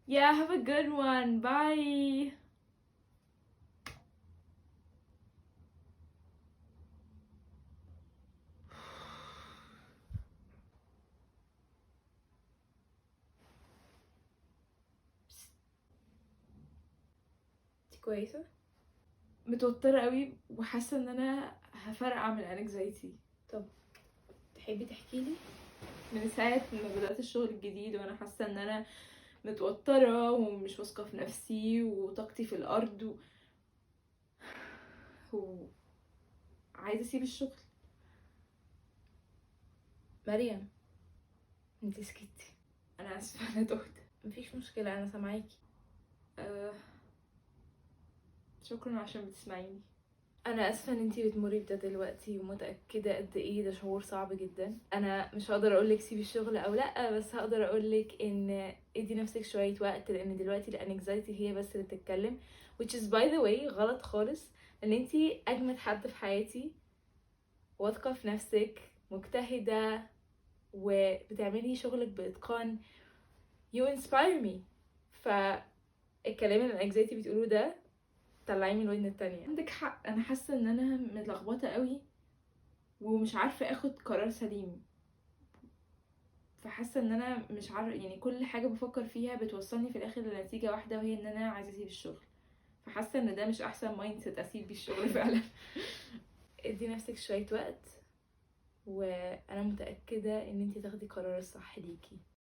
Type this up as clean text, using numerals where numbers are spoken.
Yeah, have a good one. Bye. انت كويسة؟ متوترة قوي وحاسة ان انا هفرقع من الانكزايتي. طب تحبي تحكي لي؟ من ساعة ما بدأت الشغل الجديد وانا حاسة ان انا متوترة ومش واثقة في نفسي وطاقتي في الارض وعايزة اسيب الشغل. مريم، انتي سكتي. انا اسفة، انا تهت. مفيش مشكلة، انا سامعاكي. أه... شكرا عشان بتسمعيني. انا اسفه ان انتي بتمري بده دلوقتي ومتاكده قد ايه ده شعور صعب جدا. انا مش هقدر اقولك سيبي الشغل او لا، بس هقدر اقولك ان ادي نفسك شويه وقت، لان دلوقتي الانكزايتي هي بس اللي بتتكلم، which is by the way غلط خالص، لان انتي اجمد حد في حياتي، واثقه في نفسك، مجتهده وبتعملي شغلك باتقان. you inspire me. فالكلام اللي الانكزايتي بتقوله ده طلعيه من الودن التانية. عندك حق، انا حاسه ان انا متلخبطه قوي ومش عارفه اخد قرار سليم. فحاسه ان انا مش عارفه، يعني كل حاجه بفكر فيها بتوصلني في الاخر لنتيجه واحده، وهي ان انا عايزه اسيب الشغل. فحاسه ان ده مش احسن مايند سيت اسيب بيه الشغل فعلا. ادي نفسك شويه وقت، وانا متاكده ان انتي تاخدي قرار الصح ليكي.